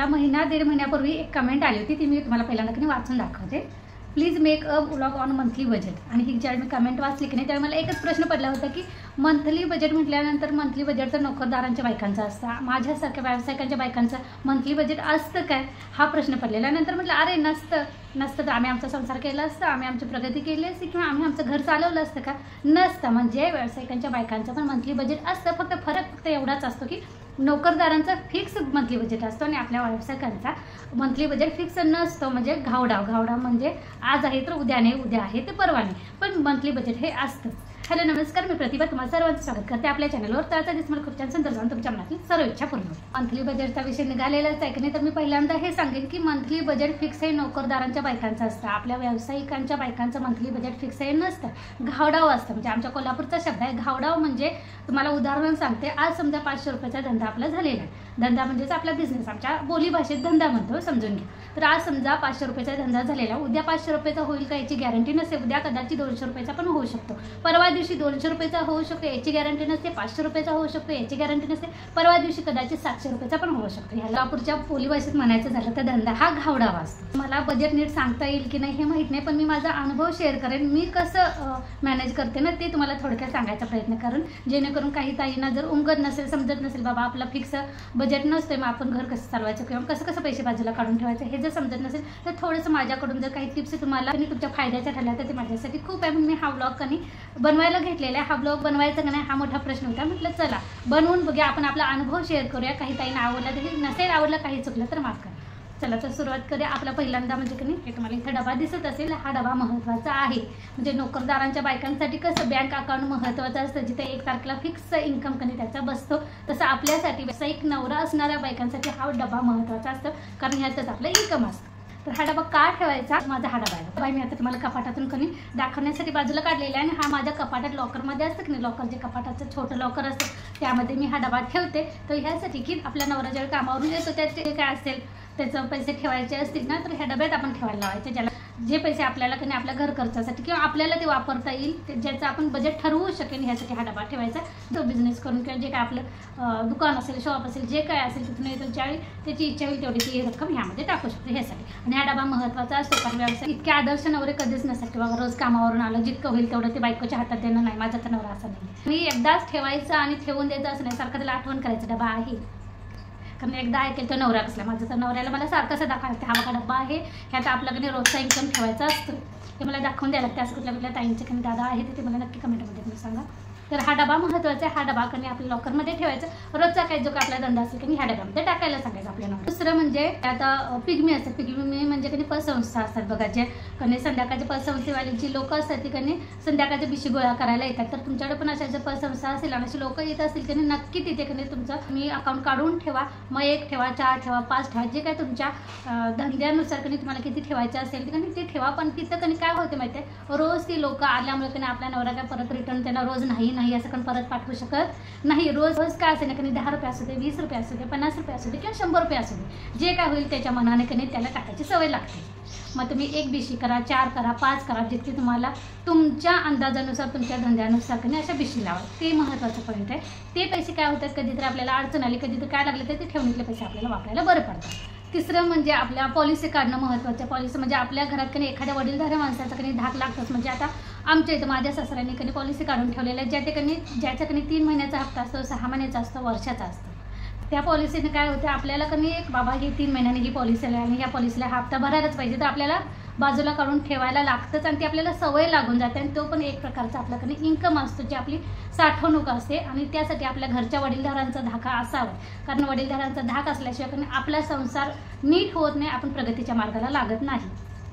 आता महिना दीड महिन्यापूर्वी एक कमेंट आली होती, ती मी तुम्हाला पहिल्यांदा वाचून दाखवते। Please make a vlog on monthly budget. आणि ही ज्यावेळी मी कमेंट वाचली की नाही त्यावेळी मला एकच प्रश्न पडला होता की मंथली बजेट म्हटल्यानंतर मंथली बजेट तर नोकरदारांच्या बायकांचं असतं, माझ्यासारख्या व्यावसायिकांच्या बायकांचं मंथली बजेट असतं काय, हा प्रश्न पडलेला। नंतर म्हटलं अरे नसतं तर आम्ही आमचा संसार केला असता, आम्ही आमची प्रगती केली असती किंवा आम्ही आमचं घर चालवलं असतं का, नसतं। म्हणजे व्यावसायिकांच्या बायकांचं पण मंथली बजेट असतं, फक्त एवढाच असतो की नोकरदारांचा फिक्स मंथली बजेट असतो आणि आपल्या व्यावसायिकांचा मंथली बजेट फिक्स नसतो। म्हणजे घावडा म्हणजे आज आहे तर उद्या नाही, उद्या आहे ते परवा नाही, पण मंथली बजेट हे असतं। हॅलो नमस्कार, मी प्रतिभा तुम्हाला सर्वांचं स्वागत करते आपल्या चॅनलवर। तर आता दिवस मला खूप छान सुंदर जाऊन तुमच्या मनातली सर्व इच्छा पूर्ण होईल। मंथली बजेटचा विषय निघालेलाच आहे की नाही, तर मी पहिल्यांदा हे सांगेन की मंथली बजेट फिक्स हे नोकरदारांच्या बायकांचं असतं, आपल्या व्यावसायिकांच्या बायकांचं मंथली बजेट फिक्स हे नसतं, घावडाव असतं। म्हणजे आमच्या कोल्हापूरचा शब्द आहे घावडाव। म्हणजे तुम्हाला उदाहरण सांगते, आज समजा 500 रुपयाचा धंदा आपला झालेला आहे, धंदा म्हणजेच आपला बिझनेस, आमच्या बोलीभाषेत धंदा म्हणतो समजून घ्या। तर आज समजा 500 रुपयाचा धंदा झालेला, उद्या 500 रुपयाचा होईल का याची गॅरंटी नसते, उद्या कदाचित 200 रुपयाचा पण होऊ शकतो, परवा दिवशी 200 रुपयाचा होऊ शकतो याची गॅरंटी नसते, 500 रुपयाचा होऊ शकतो याची गॅरंटी नसते, परवा दिवशी कदाचित 700 रुपयाचा पण होऊ शकतो। ह्याला पुढच्या बोलीभाषेत म्हणायचं झालं तर धंदा हा घावडावा असतो। मला बजेट नीट सांगता येईल की नाही हे माहीत नाही, पण मी माझा अनुभव शेअर करेन, मी कसं मॅनेज करते ना ते तुम्हाला थोडक्यात सांगायचा प्रयत्न करेन, जेणेकरून काही ताईंना जर उमगत नसेल, समजत नसेल बाबा आपला फिक्स बजेट नसते, मग आपण घर कसं चालवायचं किंवा कसं पैसे बाजूला काढून ठेवायचं हे जर समजत नसेल तर थोडंसं माझ्याकडून जर काही टिप्स तुम्हाला तुमच्या फायद्याच्या ठरल्या तर ते माझ्यासाठी खूप आहे। म्हणून मी हा व्लॉग बनवायला घेतलेला आहे। हा व्लॉग बनवायचा का नाही हा मोठा प्रश्न होता, म्हटलं चला बनवून बघूया, आपण आपला अनुभव शेअर करूया, काही ताईंना आवडला तरी नसेल आवडलं, काही चुकलं तर माफ करा। चला तर सुरुवात करूया। आपला पहिल्यांदा म्हणजे की नाही तुम्हाला इथे डबा दिसत असेल, हा डबा महत्त्वाचा आहे। म्हणजे नोकरदारांच्या बायकांसाठी कसं बँक अकाउंट महत्त्वाचं असतं, जिथे 1 तारखेला फिक्स इन्कम कधी त्याचा बसतो, तसं आपल्यासाठी व्यावसायिक नवरा असणाऱ्या बायकांसाठी हा डबा महत्त्वाचा असतो, कारण ह्यातच आपलं इन्कम असतं। तर हा डबा का ठेवायचा, माझा हा डबा आहे बाई, मी आता तुम्हाला कपाटातून कधी दाखवण्यासाठी बाजूला काढलेला आहे, आणि हा माझ्या कपाटात लॉकरमध्ये असतं की नाही, लॉकर जे कपाटाचं छोटं लॉकर असतं त्यामध्ये मी हा डबा ठेवते। तर ह्यासाठी की आपल्या नवरा ज्यावेळी कामावरून येतो त्याचे काय असेल त्याचं पैसे ठेवायचे असतील ना, तर ह्या डब्यात आपण ठेवायला लावायचे, ज्याला जे पैसे आपल्याला की आपल्या घर खर्चासाठी किंवा आपल्याला ते वापरता येईल, ज्याचं आपण बजेट ठरवू शकेल, ह्यासाठी हा डबा ठेवायचा। जो बिझनेस करून किंवा जे काय आपलं दुकान असेल, शॉप असेल, जे काय असेल तिथून येतो ज्यावेळी त्याची इच्छा होईल तेवढी ती रक्कम ह्यामध्ये टाकू शकतो ह्यासाठी। आणि हा डबा महत्त्वाचा असतो, कारण व्यवसाय इतके आदर्श नवरे कधीच नसतात की बाबा रोज कामावरून आलं जितकं होईल तेवढं ते बायकोच्या हातात देणं, नाही माझा तर नवरा असं नाही, मी एकदाच ठेवायचं आणि ठेवून द्यायचं असं नाही, सारखं त्याला आठवण करायचं डबा आहे, कारण एकदा ऐकेल तो नवरा कसला, माझं तर नवऱ्याला मला सारखं दाखवायचं हा बघा डब्बा आहे, ह्यात आपल्याकडे रोजचा इन्कम ठेवायचा असतो, हे मला दाखवून द्यायला लागतं। असं कुठल्या ताईंचे कमी दादा आहे ते मला नक्की कमेंटमध्ये तुम्ही सांगा। तर हा डबा महत्त्वाचा आहे, हा डबा कधी आपल्या लॉकरमध्ये ठेवायचा, रोजचा काही जो काय आपला धंदा असेल की ह्या डब्यामध्ये टाकायला सांगायचं आपल्याला। दुसरं म्हणजे आता पिगमी असतात, पिगमी म्हणजे कधी पतसंस्था असतात बघा, जे कधी संध्याकाळचे पतसंस्थेवाली जी लोक असतात ती कधी संध्याकाळचे बिशी गोळा करायला येतात, तर तुमच्याकडे पण अशा जर पतसंस्था असेल आणि अशी लोक येत असतील की नक्की तिथे कधी तुमचं मी अकाउंट काढून ठेवा, मग 1 ठेवा, 4 ठेवा, 5 ठेवा, जे काय तुमच्या धंद्यानुसार कधी तुम्हाला किती ठेवायचं असेल कधी ते ठेवा। पण तिथं कधी काय होते माहिती आहे, रोज ती लोक आल्यामुळे कधी आपल्या नवरा काय परत रिटर्न त्यांना रोज नाही असं पण परत पाठवू शकत नाही, रोज काय असेल ना कधी 10 रुपये असू दे, 20 रुपये असू दे, 50 रुपये असू दे किंवा 100 रुपये असू दे, जे काय होईल त्याच्या मनाने कधी त्याला टाकायची सवय लागते। मग तुम्ही 1 बिशी करा, 4 करा, 5 करा, जितकी तुम्हाला तुमच्या अंदाजानुसार तुमच्या धंद्यानुसार कधी अशा बिशी लावा, ते महत्त्वाचं पॉईंट आहे। ते पैसे काय होतात, कधी तर आपल्याला अडचण आली, कधी तर काय लागले तर ते ठेवणीतले पैसे आपल्याला वापरायला बरं पडतात। तिसरं म्हणजे आपल्या पॉलिसी काढणं महत्त्वाचं। पॉलिसी म्हणजे आपल्या घरात कधी एखाद्या वडीलधाऱ्या माणसाचा कधी धाक लागतोच, म्हणजे आता आमच्या इथं माझ्या सासऱ्यांनी कधी पॉलिसी काढून ठेवलेल्या आहे, ज्याच्या कधी 3 महिन्याचा हप्ता असतो, 6 महिन्याचा असतो, वर्षाचा असतो। त्या पॉलिसीने काय होते, आपल्याला कधी एक बाबा ही 3 महिन्याने ही पॉलिसी आली आणि ह्या पॉलिसीला हप्ता भरायलाच पाहिजे, तर आपल्याला बाजूला काढून ठेवायला लागतंच, आणि ती आपल्याला सवय लागून जाते, आणि तो पण एक प्रकारचा आपल्याकडे इन्कम असतो, जी आपली साठवणूक असते, आणि त्यासाठी आपल्या घरच्या वडीलधारांचा धाका असावा, कारण वडीलधारांचा धाक असल्याशिवाय कारण आपला संसार नीट होत नाही, आपण प्रगतीच्या मार्गाला लागत नाही।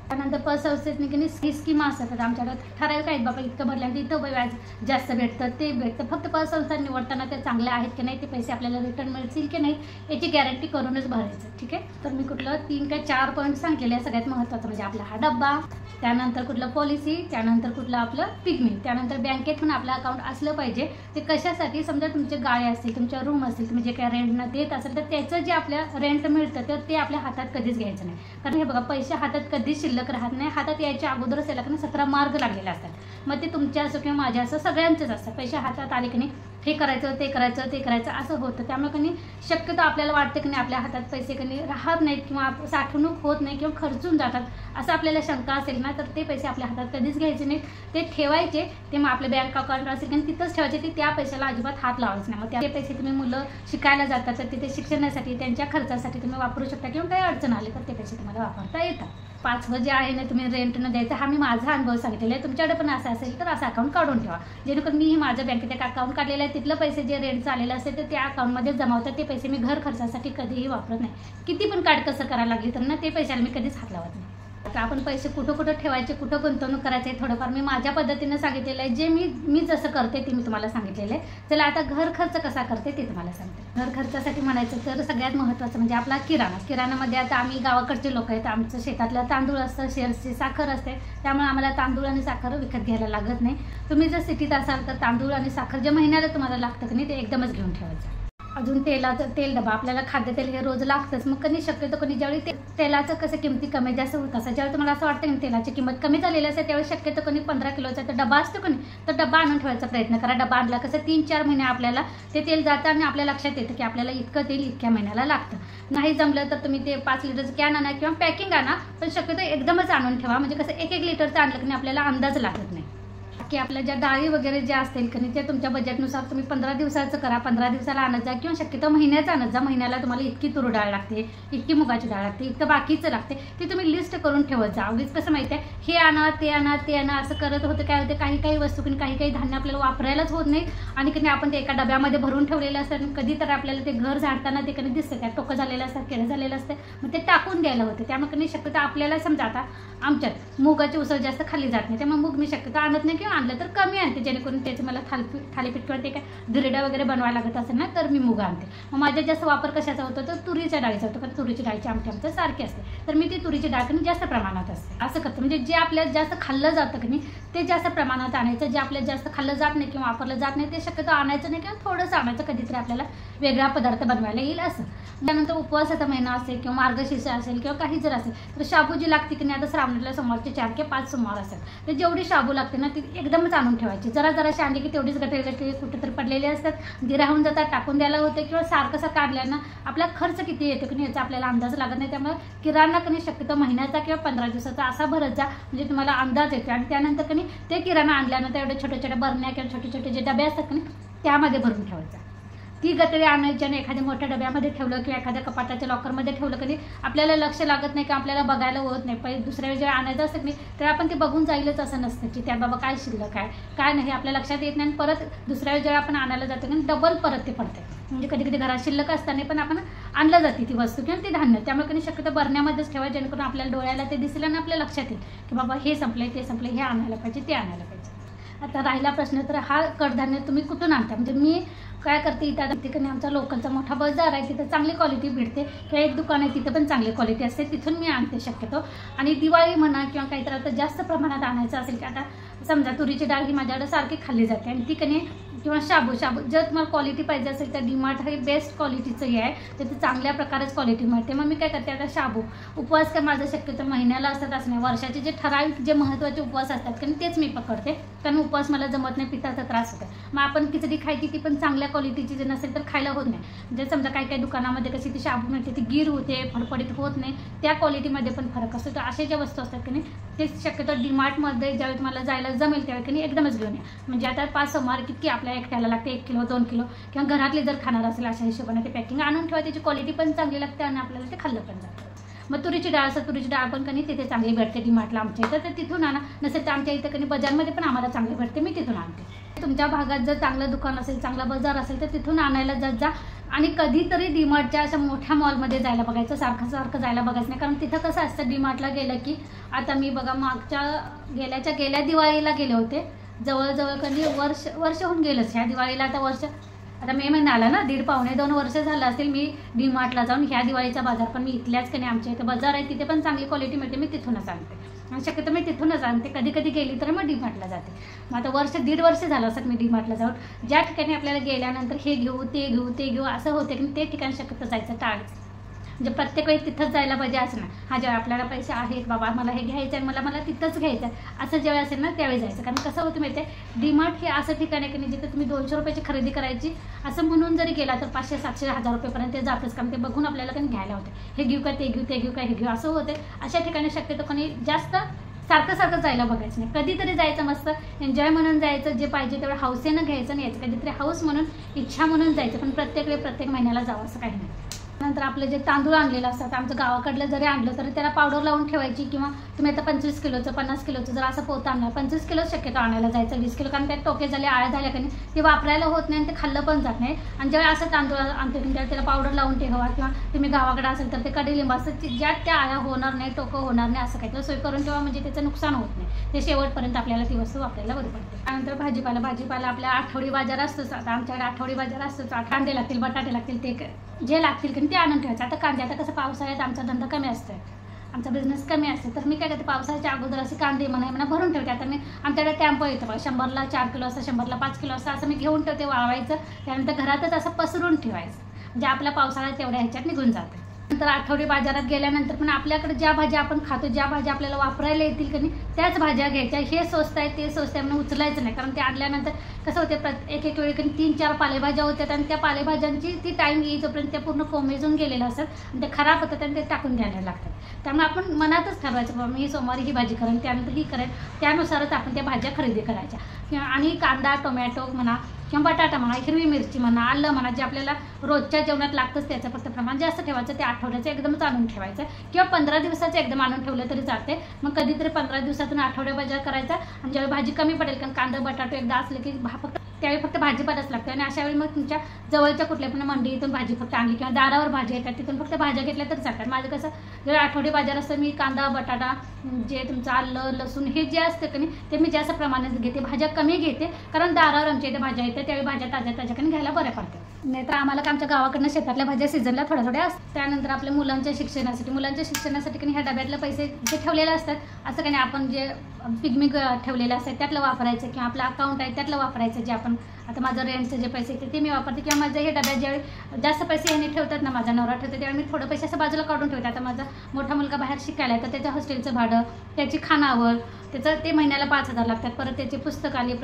त्यानंतर पतसंस्थेतनी की ही स्कीमा असतात, आमच्याकडे ठराविक आहेत बाबा, इतकं भरल्यानंतर इथं व्याज जास्त भेटतं, ते भेटतं, फक्त पतसंस्था निवडताना ते चांगल्या आहेत की नाही, ते पैसे आपल्याला रिटर्न मिळतील की नाही याची गॅरंटी करूनच भरायचं, ठीक आहे। तर मी कुठलं 3 काय 4 पॉईंट सांगितले, सगळ्यात महत्त्वाचं म्हणजे आपला हा डब्बा, त्यानंतर कुठलं पॉलिसी, त्यानंतर कुठलं आपलं पिगमी, त्यानंतर बँकेत पण आपलं अकाउंट असलं पाहिजे। ते कशासाठी, समजा तुमचे गाळे असतील, तुमच्या रूम असतील, तुम्ही जे काय रेंटनं देत असेल तर त्याचं जे आपल्या रेंट मिळतं तर ते आपल्या हातात कधीच घ्यायचं नाही, कारण हे बघा पैसे हातात कधीच शिल्लक राहत नाही, हातात यायच्या अगोदरच त्याला 17 मार्ग लागलेले असतात, मग ते तुमच्या असो किंवा माझ्या असो सगळ्यांचेच असतात। पैसे हातात आले की नाही हे करायचं ते करायचं ते करायचं असं होतं. त्यामुळे कधी शक्यतो आपल्याला वाटतं की नाही आपल्या हातात पैसे कधी राहत नाहीत किंवा साठवणूक होत नाही किंवा खर्चून जातात असं आपल्याला शंका असेल ना, तर ते पैसे आपल्या हातात कधीच घ्यायचे नाहीत. ते ठेवायचे, ते मग आपले बँक अकाउंट असेल की तिथंच ठेवायचे. ते त्या पैशाला अजिबात हात लावायचं नाही. मग ते पैसे तुम्ही मुलं शिकायला जातात तर तिथे शिक्षणासाठी त्यांच्या खर्चासाठी तुम्ही वापरू शकता किंवा काही अडचण आली तर ते पैसे तुम्हाला वापरता येतात. 5 जे आहे ना तुम्ही रेंटनं द्यायचं, हा मी माझा अनुभव सांगितलेला आहे. तुमच्याकडे पण असं असेल तर असं अकाउंट काढून ठेवा, जेणेकरून मी माझ्या बँकेत एक अकाउंट काढलेलं आहे. तिथलं पैसे जे रेंटचं आलेलं असेल तर त्या अकाउंटमध्ये जमा होतात. ते पैसे मी घर खर्चासाठी कधीही वापरत नाही. किती पण काटकसर करायला लागली तर ना ते पैशाला मी कधीच हात लावत नाही. तर आपण पैसे कुठं कुठं ठेवायचे, कुठं गुंतवणूक करायचे थोडंफार मी माझ्या पद्धतीनं सांगितलेलं आहे. जे मी जसं करते ते मी तुम्हाला सांगितलेलं आहे. चला आता घर खर्च कसा करते ते तुम्हाला सांगते. घर खर्चासाठी म्हणायचं तर सगळ्यात महत्त्वाचं म्हणजे आपला किराणामध्ये आता आम्ही गावाकडचे लोक आहेत. आमचं शेतातलं तांदूळ असतं, शेअर्सची साखर असते, त्यामुळे आम्हाला तांदूळ आणि साखर विकत घ्यायला लागत नाही. तुम्ही जर सिटीत असाल तर तांदूळ आणि साखर जे महिन्याला तुम्हाला लागतं की नाही ते एकदमच घेऊन ठेवायचं. अजून तेल डबा, आपल्याला खाद्यतेल हे रोज लागतंच. मग कधी शक्यतो कधी ज्यावेळी तेलाचं कसं किमती कमी जास्त होत असं ज्यावेळी तुम्हाला असं वाटतं की तेलाची किंमत कमी झालेली असते त्यावेळी शक्यतो कधी 15 किलोचा तर डबा असतो कधी तर डबा आणून ठेवायचा प्रयत्न करा. डबा आणला कसं 3-4 महिने आपल्याला ते तेल जातं आणि आपल्या लक्षात येतं की आपल्याला इतकं तेल इतक्या महिन्याला लागतं. नाही जमलं तर तुम्ही ते 5 लिटरचं कॅन आणा किंवा पॅकिंग आणा, पण शक्यतो एकदमच आणून ठेवा. म्हणजे कसं 1-1 लिटरचं आणलं की आपल्याला अंदाज लागत नाही की आपल्या ज्या डाळी वगैरे ज्या असतील की ते तुमच्या बजेटनुसार तुम्ही 15 दिवसाचं करा, 15 दिवसाला आणत जा किंवा शक्यतो महिन्याचं आणत जा. महिन्याला तुम्हाला इतकी तूर डाळ लागते, इतकी मुगाची डाळ लागते, इतकं बाकीचं लागते ते तुम्ही लिस्ट करून ठेवत जा. उगीच कसं माहिती आहे हे आणा ते आणा ते आणा असं करत होतं काय होते काही वस्तू की काही धान्य आपल्याला वापरायलाच होत नाही आणि की आपण ते एका डब्यामध्ये भरून ठेवलेलं असतं आणि कधी तर आपल्याला ते घर झाडताना ते कधी दिसतं त्या टोकं झालेलं असतं, केळं झालेलं असतं, मग ते टाकून द्यायला होते. त्यामुळे कधी शक्यतो आपल्याला समजा आता आमच्यात मुगाची उसळ जास्त खाल्ली जात नाही, त्यामुळे मूग मी शक्यतो आणत नाही किंवा आणलं तर कमी आणते, जेणेकरून त्याचे मला थालीपीठ किंवा ते काय धिरड्या वगैरे बनवायला लागत असेल ना तर मी मूग आणते. मग माझ्या जास्त वापर कशाचा होतो तर तुरीच्या डाळीचा होतो, कारण तुरीची डाळीची आमच्या सारखी असते तर मी ती तुरीची डाळ कधी जास्त प्रमाणात असते. असं करतं म्हणजे जे आपल्याला जास्त खाल्लं जातं की नाही ते जास्त प्रमाणात आणायचं, जे आपल्याला जास्त खाल्लं जात नाही किंवा वापरलं जात नाही ते शक्यतो आणायचं नाही किंवा थोडंसं आणायचं, कधीतरी आपल्याला वेगळा पदार्थ बनवायला येईल असं. त्यानंतर उपवासाचा महिना असेल किंवा मार्गशीर्ष असेल किंवा काही जर असेल तर शाबू जी लागते की नाही, आता श्रावणातल्या सोमवारचे 4 किंवा 5 सोमवार असेल तर जेवढी शाबू लागते ना ती एकदमच आणून ठेवायची. जराशी आणली की तेवढीच गटे कुठेतरी पडलेली असतात, ती राहून जातात, टाकून द्यायला होते किंवा सारखं काढल्यानं आपला खर्च किती येतो की नाही याचा आपल्याला अंदाज लागत नाही. त्यामुळे किराणा कधी शक्यतो महिन्याचा किंवा 15 दिवसाचा असा भरत जा म्हणजे तुम्हाला अंदाज येतो. आणि त्यानंतर कधी ते किराणा आणल्यानंतर एवढे छोट्या बरण्या किंवा छोटे जे डबे असतात की नाही त्यामध्ये भरून ठेवायचा. ती गटरी आणायची आणि एखाद्या मोठ्या डब्यामध्ये ठेवलं किंवा एखाद्या कपाटाच्या लॉकरमध्ये ठेवलं कधी आपल्याला लक्ष लागत नाही किंवा आपल्याला बघायला होत नाही. पहिले दुसऱ्या वेळी जेव्हा आणायचं असतं नाही तर आपण ते बघून जाईलच असं नसतं की त्या बाबा काय शिल्लक आहे काय नाही आपल्या लक्षात येत नाही. आणि परत दुसऱ्या वेळी जेव्हा आपण आणायला जातो की डबल परत ते पडते. म्हणजे कधी घरात शिल्लक असताना पण आपण आणलं जाते ती वस्तू किंवा ते धान्य, त्यामुळे कधी शक्यतो बरण्यामध्येच ठेवा जेणेकरून आपल्याला डोळ्याला ते दिसेल आणि आपल्या लक्षात येईल की बाबा हे संपले ते संपले, हे आणायला पाहिजे ते आणायला पाहिजे. आता राहिला प्रश्न तर हा कडधान्य तुम्ही कुठून आणता. म्हणजे मी काय करते इथं ठिकाणी आमचा लोकलचा मोठा बाजार आहे, तिथं चांगली क्वालिटी भेटते किंवा एक दुकान आहे तिथं पण चांगली क्वालिटी असते, तिथून मी आणते शक्यतो. आणि दिवाळी म्हणा किंवा काहीतरी आता जास्त प्रमाणात आणायचं असेल की आता समजा तुरीची डाळ ही माझ्याकडे सारखी खाल्ली जाते आणि ती कधी किंवा शाबू जर तुम्हाला क्वालिटी पाहिजे असेल तर डीमार्ट हे बेस्ट क्वालिटीचं हे आहे, तर ते चांगल्या प्रकारेच क्वालिटी मिळते. मग मी काय करते आता शाबू उपवास काय माझं शक्यतो महिन्याला असतात असं नाही, वर्षाचे जे ठराविक जे महत्त्वाचे उपवास असतात कारण तेच मी पकडते, कारण उपवास मला जमत नाही, पित्ताचा त्रास होतो. मग आपण खिचडी खायची ती पण चांगल्या क्वालिटीची जर नसेल तर खायला होत नाही. म्हणजे समजा काही दुकानामध्ये कशी ती शाबू मिळते ती गिर होते, फडफडीत होत नाही, त्या क्वालिटीमध्ये पण फरक असतो. तर अशा ज्या वस्तू असतात की नाही ते शक्यतो डीमार्टमध्ये ज्यावेळी तुम्हाला जायला जमेल त्यावेळी की नाही एकदमच घेऊन या. म्हणजे आता 5 सोमवार किती आपल्या एकट्याला लागते 1 किलो 2 किलो किंवा घरातले जर खाणार असेल अशा हिशोबाने ते पॅकिंग आणून ठेवा, त्याची क्वालिटी पण चांगली लागते आणि आपल्याला ते खाल्लं पण जातं. मग तुरीची डाळ असं तुरीची डाळ पण कधी तिथे चांगली भेटते डीमार्टला आमच्या इथं, तर तिथून आणा. नसेल तर आमच्या इथं कधी बाजारमध्ये पण आम्हाला चांगली भेटते, मी तिथून आणते. तुमच्या भागात जर चांगलं दुकान असेल चांगला बाजार असेल तर तिथून आणायला जात जा. आणि कधीतरी डीमार्टच्या अशा मोठ्या मॉलमध्ये जायला बघायचं, सारखं जायला बघायचं नाही. कारण तिथं कसं असतं डीमार्टला गेलं की आता मी बघा गेल्या दिवाळीला गेले होते, जवळजवळ कधी वर्ष होऊन गेलंच. ह्या दिवाळीला आता मे महिना आला ना, 1.5-2 वर्ष झालं असेल मी डीमार्टला जाऊन. ह्या दिवाळीचा बाजार पण मी इथल्याच कधी आमच्या इथे बाजार आहे तिथे पण चांगली क्वालिटी मिळते, मी तिथूनच आणते. आणि शक्यतो मी तिथूनच आणते, कधी गेली तर मग डीमार्टला जाते. मग आता 1.5 वर्ष झालं असं मी डीमार्टला जाऊन. ज्या ठिकाणी आपल्याला गेल्यानंतर हे घेऊ ते घेऊ असं होते की ते ठिकाणी शक्यतो जायचं टाळायचं. म्हणजे प्रत्येक वेळी तिथंच जायला पाहिजे असं नाही. हा जेव्हा आपल्याला पैसे आहेत बाबा मला हे घ्यायचं आहे मला तिथंच घ्यायचं आहे असं जेव्हा असेल ना त्यावेळी जायचं. कारण कसं होतं माहिती आहे, डीमार्ट हे असं ठिकाण आहे की नाही जिथे तुम्ही 200 रुपयाची खरेदी करायची असं म्हणून जरी गेला तर 500, 700, 1000 रुपयेपर्यंत ते जातच. कारण ते बघून आपल्याला काही घ्यायला होते, हे घेऊ का ते घेऊ ते घेऊ का हे घेऊ असं होते. अशा ठिकाणी शक्यतो कोणी जास्त सारखं जायला बघायचं नाही. कधीतरी जायचं, मस्त एन्जॉय म्हणून जायचं, जे पाहिजे तेवढं हौसेनं घ्यायचं नाही यायचं, कधीतरी हाऊस म्हणून इच्छा म्हणून जायचं. पण प्रत्येक वेळी प्रत्येक महिन्याला जावं असं काही नाही. नंतर आपले जे तांदूळ आणलेलं असतात आमचं गावाकडलं जरी आणलं तरी त्याला पावडर लावून ठेवायची. किंवा तुम्ही आता 25 किलोचं 50 किलोचं जर असं पोतं आणलं, 25 किलो शक्यतो आणायला जायचं, 20 किलो, कारण त्यात टोके झाले आळ्या झाल्या की नाही ते वापरायला होत नाही आणि ते खाल्लं पण जात नाही. आणि जेव्हा असं तांदूळ आणतो त्याला त्याला पावडर लावून ठेवा. किंवा तुम्ही गावाकडे असेल तर ते कडीलिंब असतं ज्यात त्या आळ्या होणार नाही, टोकं होणार नाही असं काहीतरी सोय करून ठेवा, म्हणजे त्याचं नुकसान होत नाही. ते शेवटपर्यंत आपल्याला ती वस्तू वापरायला बरी पडते. त्यानंतर भाजीपाला आपल्या आठवडी बाजार असतोच. आता आमच्याकडे आठवडी बाजार असतोच. कांदे लागतील, बटाटे लागतील, ते जे लागतील की ते आणून ठेवायचं. आता कांदे, आता कसं पावसाळ्यात आमचा धंदा कमी असतो, आमचा बिझनेस कमी असते, तर मी काय करते पावसाळ्याच्या अगोदर असे कांदे म्हणा भरून ठेवते. आता मी आमच्याकडे टॅम्पो येतं बघा, 100ला 4 किलो असं, 100ला 5 किलो असं, असं मी घेऊन ठेवते, वाळवायचं. त्यानंतर घरातच असं पसरून ठेवायचं, म्हणजे आपल्या पावसाळ्यात तेवढ्या ह्याच्यात निघून जाते. नंतर आठवडी बाजारात गेल्यानंतर पण आपल्याकडे ज्या भाज्या आपण खातो, ज्या भाज्या आपल्याला वापरायला येतील की नाही त्याच भाज्या घ्यायच्या. हे स्वस्त आहे ते स्वस्त आहे म्हणून उचलायचं नाही. कारण ते आणल्यानंतर कसं होते एक वेळी 3-4 पालेभाज्या होत्यात आणि त्या पालेभाज्यांची ती टाईम येईपर्यंत त्या पूर्ण कोमेजून गेलेल्या असतात आणि ते खराब होतात आणि ते टाकून द्यायला लागतात. त्यामुळे आपण मनातच ठरवायचं बाबा मी सोमवारी ही भाजी करेन, त्यानंतर ही करेन, त्यानुसारच आपण त्या भाज्या खरेदी करायच्या. आणि कांदा, टोमॅटो म्हणा किंवा बटाटा म्हणा, हिरवी मिरची म्हणा, आलं म्हणा, जे आपल्याला रोजच्या जेवणात लागतंच त्याचं फक्त प्रमाण जास्त ठेवायचं. ते आठवड्याचं एकदमच आणून ठेवायचं किंवा 15 दिवसाचं एकदम आणून ठेवलं तरी चालते. मग कधीतरी 15 दिवसातून आठवड्या बाजार करायचा. आणि ज्यावेळी भाजी कमी पडेल, कारण कांदा बटाटो एकदा असले की फक्त त्यावेळी फक्त भाजीपालाच लागते. आणि अशा वेळी मग तुमच्या जवळच्या कुठल्या पण मंडईतून भाजी फक्त आणली किंवा दारावर भाजी येतात तिथून फक्त भाज्या घेतल्या तरी चालतात. माझं कसं जेव्हा आठवडी बाजार असतं मी कांदा बटाटा जे तुमचं आलं लसूण हे जे असतं की नाही ते मी जास्त प्रमाणात घेते, भाज्या कमी घेते. कारण दारावर आमच्या इथे भाज्या येतात त्यावेळी भाज्या ताज्या घ्यायला बऱ्या पडतात. नाही तर आम्हाला आमच्या गावाकडनं शेतातल्या भाज्या सीझनला थोड्या असतात. त्यानंतर आपल्या मुलांच्या शिक्षणासाठी की ह्या डब्यातले पैसे जे ठेवलेले असतात असं काही नाही, आपण जे पिकनिक ठेवलेले असतात त्यातलं वापरायचं किंवा आपलं अकाउंट आहे त्यातलं वापरायचं. जे आपण आता माझं रेंटचे जे पैसे येते ते मी वापरते. किंवा माझं हे डब्यात ज्यावेळी जास्त पैसे ह्यांनी ठेवतात ना, माझा नवरा ठेवते, त्यावेळी मी थोडं पैसे असं बाजूला काढून ठेवते. आता माझा मोठा मुलगा बाहेर शिकायला आहे तर त्याच्या हॉस्टेलचं भाडं, त्याची खानावर, त्याचं ते महिन्याला 5000 लागतात. परत त्याची पुस्तक आली,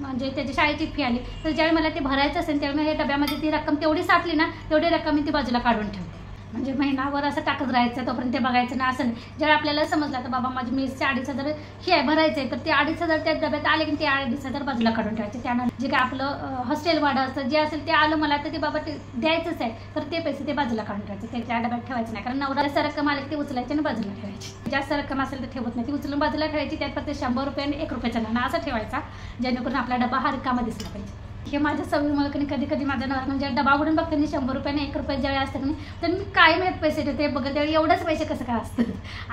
म्हणजे त्याची शाळेची फी आली. तर ज्यावेळी मला ते भरायचं असेल त्यावेळी हे डब्यामध्ये ती रक्कम तेवढी साठली ना तेवढी रक्कम मी ती बाजूला काढून ठेवते. म्हणजे महिनाभर असं टाकत राहायचं तोपर्यंत ते बघायचं ना असं नाही. ज्यावेळी आपल्याला समजलं तर बाबा माझी मेसचे 2500 हे आहे भरायचं आहे तर ते 2500 त्या डब्यात आले की ते 2500 बाजूला काढून ठेवायचे. त्यानंतर जे काय आपलं हॉस्टेल भाडं असतं जे असेल ते आलं मला तर ते बाबा ते द्यायचंच आहे तर ते पैसे ते बाजूला काढून ठेवायचे, त्याच्या डब्यात ठेवायचं नाही. कारण नवरा जास्त रक्कम आले की ते उचलायचे आणि बाजूला ठेवायची. जास्त रक्कम असेल तर ठेवत नाही, ती उचलून बाजूला ठेवायची. त्यात फक्त 100 रुपये आणि 1 रुपयाचा नाणं असं ठेवायचा जेणेकरून आपला डबा हा रिकामा दिसला पाहिजे. हे माझ्या सवयीमुळे कधी डबा उघडून बघते मी 100 रुपये आणि 1 रुपये ज्यावेळी असतं की तर मी काय माहीत पैसे ठेवते बघत त्यावेळी एवढंच पैसे कसं काय असतं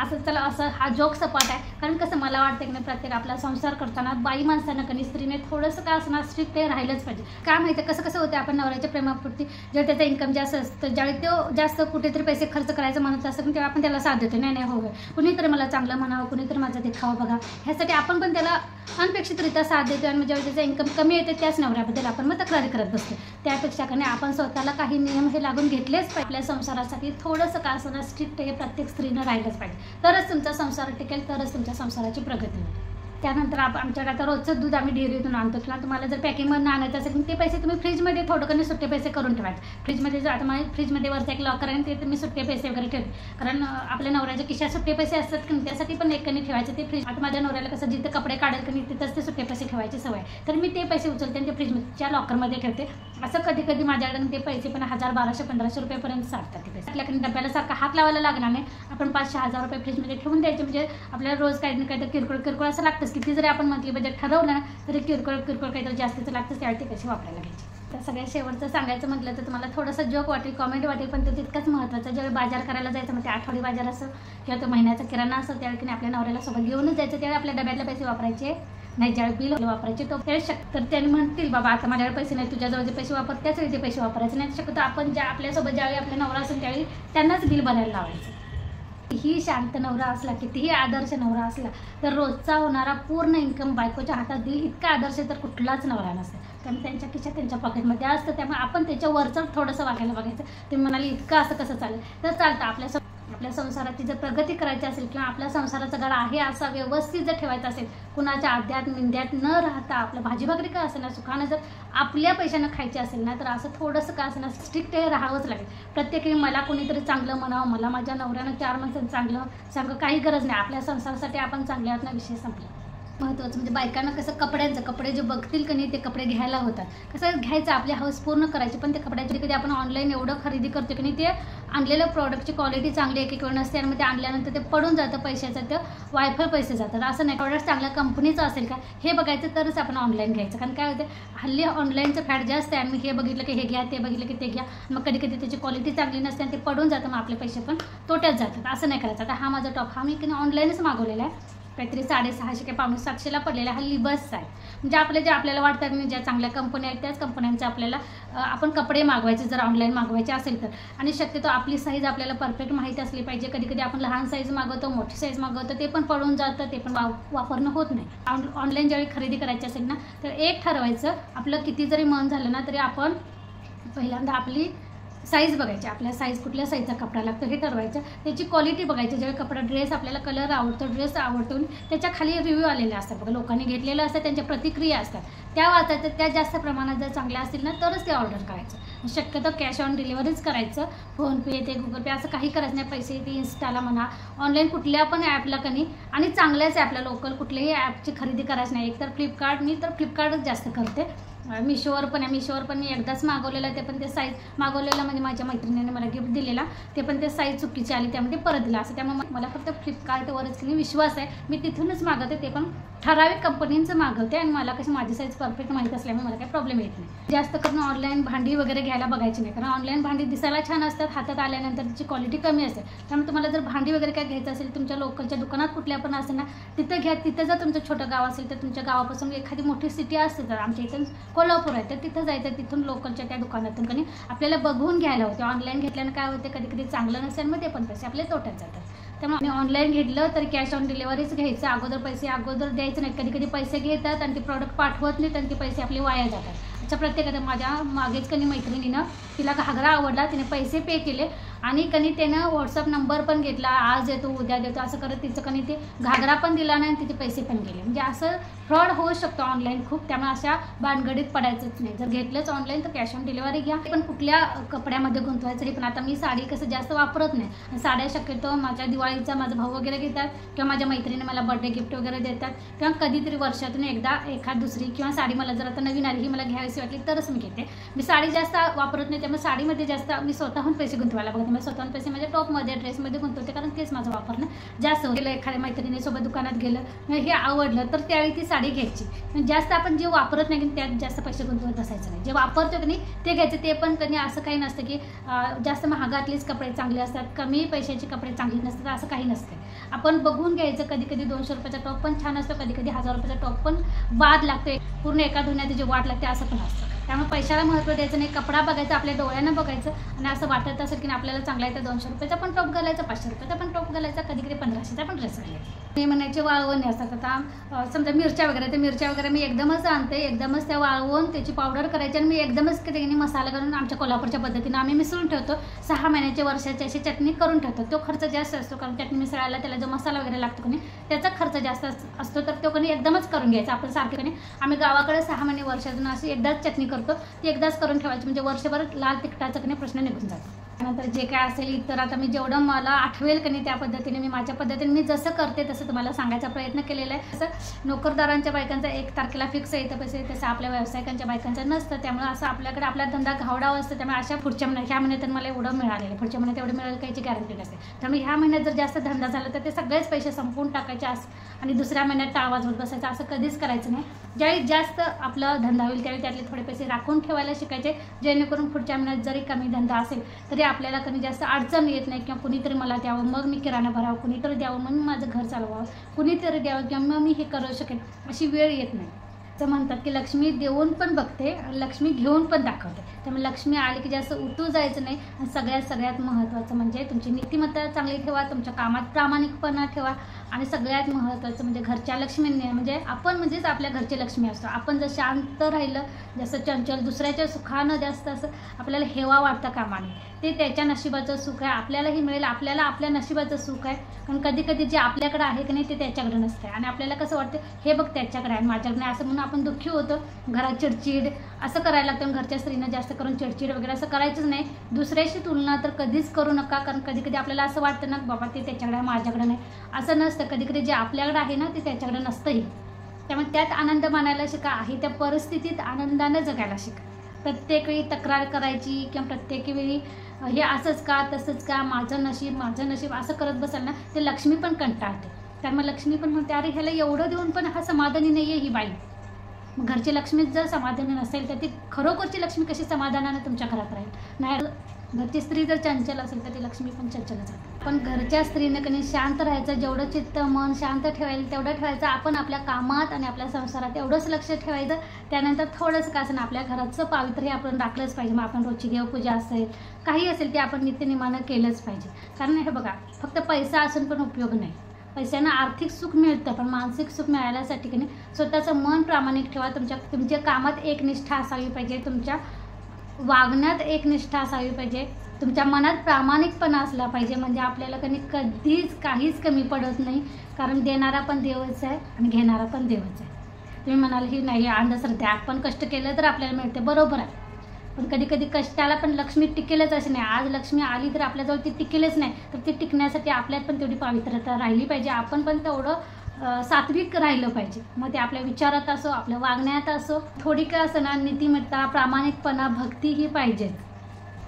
असं. चला असं हा जोक सपाट आहे. कारण कसं मला वाटतं की नाही प्रत्येक आपला संसार करताना बाई माणसानं कधी स्त्रीने थोडंसं काय असणार स्ट्रिक्ट ते राहिलंच पाहिजे. काय माहिती कसं होतं आपण नवऱ्याच्या प्रेमापुरती जेव्हा त्याचा इन्कम जास्त असतं ज्यावेळी तो जास्त कुठेतरी पैसे खर्च करायचं म्हणत असतं तेव्हा आपण त्याला साथ देतो. नाही हो कुणीतरी मला चांगलं म्हणावं, कुणीतरी माझं देखावं बघा, ह्यासाठी आपण पण त्याला अनपेक्षितरित्या साथ देतो. आणि ज्यावेळी त्याचा इन्कम कमी येते त्याच नवऱ्याबद्दल आपण मग तक्रारी करत बसतो. त्यापेक्षा का नाही आपण स्वतःला काही नियम हे लागून घेतलेच पाहिजे. आपल्या संसारासाठी थोडंसं का असं स्ट्रिक्ट हे प्रत्येक स्त्रीनं राहिलंच पाहिजे, तरच तुमचा संसार टिकेल, तरच तुमच्या संसाराची प्रगती होईल. त्यानंतर आमच्याकडे आता रोजचं दूध आम्ही डेअरीतून आणतो किंवा तुम्हाला जर पॅकिंगमधून आणायचं असेल ते पैसे तुम्ही फ्रीजमध्ये थोडं कमी सुट्टे पैसे करून ठेवायचे. फ्रीजमध्ये जर आता माझ्या फ्रीजमध्ये वरचं एक लॉकर आहे ते मी सुट्टे पैसे वगैरे ठेवते. कारण आपल्या नवऱ्याच्या खिशात सुट्टे पैसे असतात की त्यासाठी पण एक कणी ठेवायचे ते फ्रीज. आता माझ्या नवऱ्याला कसं जिथे कपडे काढेल की तिथंच ते सुट्टे पैसे ठेवायची सवय, तर मी ते पैसे उचलते आणि ते फ्रीजच्या लॉकरमध्ये ठेवते. असं कधी माझ्याकडे ते पैसे पण 1000, 1200, 1500 रुपयेपर्यंत साठतात. ते पैसे आपल्याकडे डब्याला सारखा हात लावायला लागणार नाही. आपण 500, 1000 रुपये फ्रीजमध्ये ठेवून द्यायचे. म्हणजे आपल्याला रोज काही ना काहीतरी किरकोळ असं लागतंच. किती जरी आपण मंथली बजेट ठरवलं ना तरी किरकोळ काहीतरी जास्तीचं लागतं, त्यावेळी ते पैसे वापरायला घ्यायचे. तर सगळ्यात शेवटचं सांगायचं म्हटलं तर तुम्हाला थोडंसं जोक वाटेल, कॉमेडी वाटेल, पण तो तितकंच महत्त्वाचं. ज्यावेळी बाजार करायला जायचं मग ते आठवडी बाजार असो किंवा तो महिन्याचा किराणा असो त्यावेळी की आपल्या नवऱ्याला सोबत घेऊनच जायचं. त्यावेळी आपल्या डब्यातले पैसे वापरायचे नाही, ज्यावेळी बिल वापरायचे तो त्यावेळी तर त्यांनी म्हणतील बाबा आता माझ्याकडे पैसे नाही, तुझ्याजवळ जे पैसे वापर त्याच वेळी ते पैसे वापरायचे नाही. शक्यतो आपण ज्या आपल्यासोबत ज्यावेळी आपल्या नवरा असेल त्यावेळी त्यांनाच बिल भरायला लावायचं. ही शांत नवरा असला, कितीही आदर्श नवरा असला, तर रोजचा होणारा पूर्ण इन्कम बायकोच्या हातात देईल इतका आदर्श तर कुठलाच नवरा नसते. त्यामुळे त्यांच्या खिशात त्यांच्या पॉकेटमध्ये असतं. त्यामुळे आपण त्याच्यावरचं थोडंसं वागायला बघायचं. तुम्ही म्हणाली इतकं असं कसं चालेल, तर चालतं. आपल्या संसाराची जर प्रगती करायची असेल किंवा आपल्या संसाराचा गळा आहे असा व्यवस्थित जर ठेवायचा असेल, कुणाच्या आद्यात निंद्यात न राहता आपलं भाजी भाकरी का असेल ना सुखानं जर आपल्या पैशानं खायची असेल ना, तर असं थोडंसं का असेल ना स्ट्रिक्ट राहावंच लागेल. प्रत्येकाने मला कोणीतरी चांगलं म्हणावं, मला माझ्या नवऱ्यानं 4 माणसांनी चांगलं सांगू काही गरज नाही. आपल्या संसारासाठी आपण चांगले आहात ना, विषय संपला. महत्त्वाचं म्हणजे बायकांना कसं कपडे जे बघतील की नाही ते कपडे घ्यायला होतात. कसं घ्यायचं, आपली हौस पूर्ण करायची. पण ते कपड्याची कधी आपण ऑनलाईन एवढं खरेदी करतो की नाही, ते आणलेलं प्रॉडक्टची क्वालिटी चांगली एक वेळ नसते आणि मग ते आणल्यानंतर ते पडून जातं, पैशाचं ते वायफळ पैसे जातात. असं नाही, प्रॉडक्ट चांगल्या कंपनीचं असेल का हे बघायचं तरच आपण ऑनलाईन घ्यायचं. कारण काय होते, हल्ली ऑनलाईनचं फॅट जास्त आहे. आणि हे बघितलं की हे घ्या, ते बघितलं की ते घ्या, मग कधी कधी त्याची क्वालिटी चांगली नसते आणि ते पडून जातं, मग आपले पैसे पण तोट्यात जातात. असं नाही करायचं. आता हा माझा टॉप मी की ऑनलाईनच मागवलेला आहे, काहीतरी 650 काय 750ला पडलेला. हल्ली बस आहे. म्हणजे आपल्याला वाटतं की ज्या चांगल्या कंपन्या आहेत त्याच कंपन्यांचे आपल्याला आपण कपडे मागवायचे जर ऑनलाईन मागवायचे असेल तर. आणि शक्यतो आपली साईज आपल्याला परफेक्ट माहिती असली पाहिजे. कधी कधी आपण लहान साईज मागवतो, मोठी साईज मागवतो, ते पण पडून जातं, ते पण वापरणं होत नाही. ऑनलाईन ज्यावेळी खरेदी करायची असेल ना, तर एक ठरवायचं, आपलं किती जरी मन झालं ना तरी आपण पहिल्यांदा आपली साईज बघायची. आपल्या साईज कुठल्या साईजचा कपडा लागतो हे ठरवायचं. त्याची क्वालिटी बघायची. ज्यावेळी कपडा ड्रेस आपल्याला कलर आवडतो, ड्रेस आवडतो, त्याच्या खाली रिव्ह्यू आलेले असतात बघा, लोकांनी घेतलेलं असतं, त्यांच्या प्रतिक्रिया असतात, त्या वाचायचं. त्या जास्त प्रमाणात जर चांगल्या असतील ना तरच ते ऑर्डर करायचं. शक्यतो कॅश ऑन डिलिव्हरीच करायचं. फोनपे ते गुगल पे असं काही करायचं नाही. पैसे ते इन्स्टाला म्हणा, ऑनलाईन कुठल्या पण ॲपला कनी, आणि चांगल्याच ॲपला, लोकल कुठल्याही ॲपची खरेदी करायची नाही. एकतर फ्लिपकार्ट, मी तर फ्लिपकार्टच जास्त करते. मिशोवर पण मी एकदाच मागवलेलं, ते पण ते साईज मागवलेलं म्हणजे माझ्या मैत्रिणीने मला गिफ्ट दिलेला, ते पण ते साईज चुकीची आली, त्यामध्ये परत दिला असं. त्यामुळे मला फक्त फ्लिपकार्टवरच की विश्वास आहे. मी तिथूनच मागवते, ते पण ठराविक कंपनींचं मागवते. आणि मला कशी माझी साईज परफेक्ट माहीत असल्यामुळे मला काही प्रॉब्लेम येत नाही. जास्त करून ऑनलाईन भांडी वगैरे घ्यायला बघायची नाही, कारण ऑनलाईन भांडी दिसायला छान असतात, हातात आल्यानंतर त्याची क्वालिटी कमी असते. त्यामुळे तुम्हाला जर भांडी वगैरे काय घ्यायचं असेल, तुमच्या लोकलच्या दुकानात कुठल्या पण असेल ना, तिथं घ्या. तिथं जर तुमचं छोटं गाव असेल तर तुमच्या गावापासून एखादी मोठी सिटी असते, तर आमच्या इथून कोल्हापूर आहे, तर तिथं जायचं. तिथून लोकलच्या त्या दुकानातून कधी आपल्याला बघून घ्यायला होते. ऑनलाईन घेतल्यानं काय होते, कधी कधी चांगलं नसेल, मग ते पण पैसे आपले तोट्यात जातात. त्यामुळे ऑनलाईन घेतलं तर कॅश ऑन डिलिव्हरीच घ्यायचं. अगोदर द्यायचं नाही. कधी कधी पैसे घेतात आणि ते प्रॉडक्ट पाठवत नाहीत आणि ते पैसे आपले वाया जातात. अशा प्रत्येकाने माझ्या मागेच कधी मैत्रिणीनं, तिला घागरा आवडला, तिने पैसे पे केले आणि कधी त्यानं व्हॉट्सअप नंबर पण घेतला, आज येतो उद्या देतो असं करत तिचं कधी ते घागरा पण दिला नाही आणि तिचे पैसे पण गेले. म्हणजे असं फ्रॉड होऊ शकतो ऑनलाईन खूप. त्यामुळे अशा भानगडीत पडायचंच नाही. जर घेतलंच ऑनलाईन तर कॅश ऑन डिलिव्हरी घ्या. पण कुठल्या कपड्यामध्ये गुंतवायचं हे पण. आता मी साडी कसं जास्त वापरत नाही. साड्या शक्यतो माझ्या दिवाळीचा माझा भाऊ वगैरे घेतात किंवा माझ्या मैत्रिणी मला बर्थडे गिफ्ट वगैरे देतात किंवा कधीतरी वर्षातून एकदा एखाद दुसरी किंवा साडी मला जर आता नवीन आली ही मला घ्यावीशी वाटली तरच मी घेते. मी साडी जास्त वापरत नाही. त्यामुळे साडीमध्ये जास्त मी स्वतःहून पैसे गुंतवायला बघते. मी स्वतःहून पैसे माझ्या टॉपमध्ये ड्रेसमध्ये गुंतवते, कारण तेच माझं वापरणं जास्त होतं. एखाद्या मैत्रिणीसोबत दुकानात गेलं, हे आवडलं तर त्यावेळी ती साडी घ्यायची. जास्त आपण जे वापरत नाही त्यात जास्त पैसे गुंतवत बसायचं नाही. जे वापरतो की नाही ते घ्यायचं. ते पण कधी असं काही नसतं की जास्त महागातलेच कपडे चांगले असतात, कमी पैशाचे कपडे चांगले नसतात, असं काही नसतं. आपण बघून घ्यायचं. कधी कधी 200 रुपयाचा टॉप पण छान असतो, कधी कधी 1000 रुपयाचा टॉप पण बाद लागतो, पूर्ण एका धुण्यात जे वाट लागते असं पण असतं. त्यामुळे पैशाला महत्त्व द्यायचं नाही. कपडा बघायचा, आपल्या डोळ्यानं बघायचं आणि असं वाटत असेल की आपल्याला चांगला आहे तर 200 रुपयाचा पण टॉप घालायचा, 500 रुपयाचा पण टॉप घालायचा, कधी कधी 1500चा पण ड्रेस घालायचा. मी म्हणायचे वाळवणे असतात. आता समजा मिरच्या वगैरे, तर मिरच्या वगैरे मी एकदमच आणते, एकदमच त्या वाळवून त्याची पावडर करायची आणि मी एकदमच कधी मसाला करून आमच्या कोल्हापूरच्या पद्धतीनं आम्ही मिसळून ठेवतो. 6 महिन्याच्या वर्षाची अशी चटणी करून ठेवतो. तो खर्च जास्त असतो, कारण चटणी मिसळायला त्याला जो मसाला वगैरे लागतो की नाही त्याचा खर्च जास्त असतो. तर तो कधी एकदमच करून घ्यायचा. आपण सारखे कधी आम्ही गावाकडे 6 महिने वर्षातून अशी एकदाच चटणी करतो, ती एकदाच करून ठेवायची. म्हणजे वर्षभर लाल तिखटाचा कधी प्रश्न निघून जातो. त्यानंतर जे काय असेल इतर, आता मी जेवढं मला आठवेल की नाही त्या पद्धतीने मी माझ्या पद्धतीने मी जसं करते तसं तुम्हाला सांगायचा प्रयत्न केलेला आहे. असं नोकरदारांच्या बायकांचा 1 तारखेला फिक्स येतं पैसे, तसं आपल्या व्यावसायिकांच्या बायकांचं नसतं. त्यामुळे असं आपल्याकडे आपला धंदा घावडावा असतो. त्यामुळे अशा पुढच्या ह्या महिन्यात मला एवढं मिळालेलं आहे, पुढच्या महिन्यात एवढं मिळालं काहीची गॅरंटी नसते. त्यामुळे ह्या महिन्यात जर जास्त धंदा झाला तर ते सगळेच पैसे संपवून टाकायचे आणि दुसऱ्या महिन्यात टाळवाज होत बसायचं, असं कधीच करायचं नाही. ज्यावेळी जास्त आपला धंदा होईल त्यावेळी त्यातले थोडे पैसे राखून ठेवायला शिकायचे, जेणेकरून पुढच्या महिन्यात जरी कमी धंदा असेल तरी आपल्याला कमी जास्त अडचण येत नाही. किंवा कुणीतरी मला द्यावं मग मी किराणा भरावं, कुणीतरी द्यावं मग मी माझं घर चालवावं, कुणीतरी द्यावं किंवा मग मी हे करू शकेन, अशी वेळ येत नाही. तर म्हणतात की लक्ष्मी देऊन पण बघते आणि लक्ष्मी घेऊन पण दाखवते. त्यामुळे लक्ष्मी आली की जास्त उतू जायचं नाही. आणि सगळ्यात महत्त्वाचं म्हणजे तुमची नीतिमत्ता चांगली ठेवा, तुमच्या कामात प्रामाणिकपणा ठेवा आणि सगळ्यात महत्त्वाचं म्हणजे घरच्या लक्ष्मीने म्हणजे आपण म्हणजेच आपल्या घरची लक्ष्मी असतो. आपण जर शांत राहिलं, जसं चंचल, दुसऱ्याच्या सुखानं जास्त असं आपल्याला हेवा वाटतं कामाने, ते त्याच्या नशिबाचं सुख आहे. आपल्यालाही मिळेल, आपल्याला आपल्या नशिबाचं सुख आहे. कारण कधी कधी जे आपल्याकडे आहे की नाही ते त्याच्याकडे नसतं आणि आपल्याला कसं वाटतं हे बघ त्याच्याकडे आहे माझ्याकडे नाही, असं म्हणून आपण दुःखी होतो. घरात चिडचिड असं करायला लागतं. घरच्या स्त्रीनं जास्त करून चिडचिड वगैरे असं करायचंच नाही. दुसऱ्याशी तुलना तर कधीच करू नका. कारण कधी कधी आपल्याला असं वाटतं ना बाबा ते त्याच्याकडे आहे माझ्याकडे नाही, असं नसतं. कधी कधी जे आपल्याकडे आहे ना ते त्याच्याकडे नसतंही. त्यामुळे त्यात आनंद मानायला शिका, आहे त्या परिस्थितीत आनंदाने जगायला शिका. प्रत्येक वेळी तक्रार करायची किंवा प्रत्येक वेळी हे असंच का तसंच का माझं नशीब असं करत बसाल ना ते लक्ष्मी पण कंटाळते. त्यामुळे लक्ष्मी पण म्हणते अरे ह्याला एवढं देऊन पण हा समाधानी नाही आहे ही बाई. मग घरची लक्ष्मीच जर समाधानी नसेल तर ती खरोखरची लक्ष्मी कशी समाधानाने तुमच्या घरात राहील. नाही घरची स्त्री जर चंचल असेल तर ती लक्ष्मी पण चंचलच आहे. पण घरच्या स्त्रीनं कधी शांत राहायचं, जेवढं चित्त मन शांत ठेवायला तेवढं ठेवायचं. आपण आपल्या कामात आणि आपल्या संसारात एवढंच लक्ष ठेवायचं. त्यानंतर थोडंसं का असं ना आपल्या घराचं पावित्र्य आपण राखलंच पाहिजे. मग आपण रोजची देवपूजा असेल काही असेल ते आपण नित्यनियमानं केलंच पाहिजे. कारण हे बघा फक्त पैसा असून पण उपयोग नाही. पैशानं आर्थिक सुख मिळतं पण मानसिक सुख मिळायसाठी की नाही स्वतःचं मन प्रामाणिक ठेवा. तुमच्या कामात एकनिष्ठा असावी पाहिजे, तुमच्या वागण्यात एकनिष्ठा असावी पाहिजे, तुमच्या मनात प्रामाणिकपणा असला पाहिजे. म्हणजे आपल्याला कधीच काहीच कमी पडत नाही. कारण देणारा पण देवच आहे आणि घेणारा पण देवच आहे. तुम्ही म्हणाल ही नाही अंधश्रद्धा, आपण कष्ट केलं तर आपल्याला मिळते, बरोबर आहे. पण कधी कधी कष्टाला पण लक्ष्मी टिकेलच अशी नाही. आज लक्ष्मी आली तर आपल्याजवळ ती टिकेलच नाही. तर ती टिकण्यासाठी आपल्यात पण तेवढी पवित्रता राहिली पाहिजे. आपण पण तेवढं सात्विक राहिलं पाहिजे. मग ते आपल्या विचारात असो, आपल्या वागण्यात असो, थोडी का असं ना नीतिमत्ता, प्रामाणिकपणा, भक्ती ही पाहिजेच.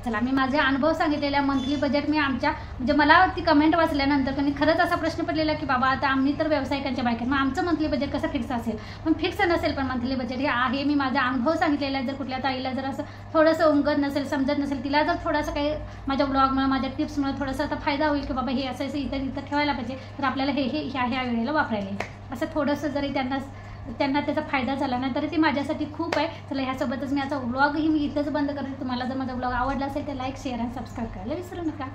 चला मी माझे अनुभव सांगितलेल्या मंथली बजेट मी आमच्या म्हणजे मला ती कमेंट वाचल्यानंतर त्यांनी खरंच असा प्रश्न पडलेला की बाबा आता आम्ही तर व्यावसायिकांच्या बायका मग आमचं मंथली बजेट कसं फिक्स असेल. पण फिक्स नसेल पण मंथली बजेट हे आहे. मी माझा अनुभव सांगितलेला आहे. जर कुठल्या ताईला जर असं थोडंसं उमगत नसेल, समजत नसेल, तिला जर थोडंसं काही माझ्या ब्लॉगमुळे माझ्या टिप्समुळे थोडंसं आता फायदा होईल की बाबा हे असं इथं ठेवायला पाहिजे तर आपल्याला हे ह्या वेळेला वापरायला असं थोडंसं जरी त्यांना त्याचा फायदा झाला ना तरी ती माझ्यासाठी खूप आहे. चला ह्यासोबतच मी याचा व्लॉगही मी इथंच बंद करेन. तुम्हाला जर माझा व्लॉग आवडला असेल तर लाईक शेअर आणि सबस्क्राईब करायला विसरू नका.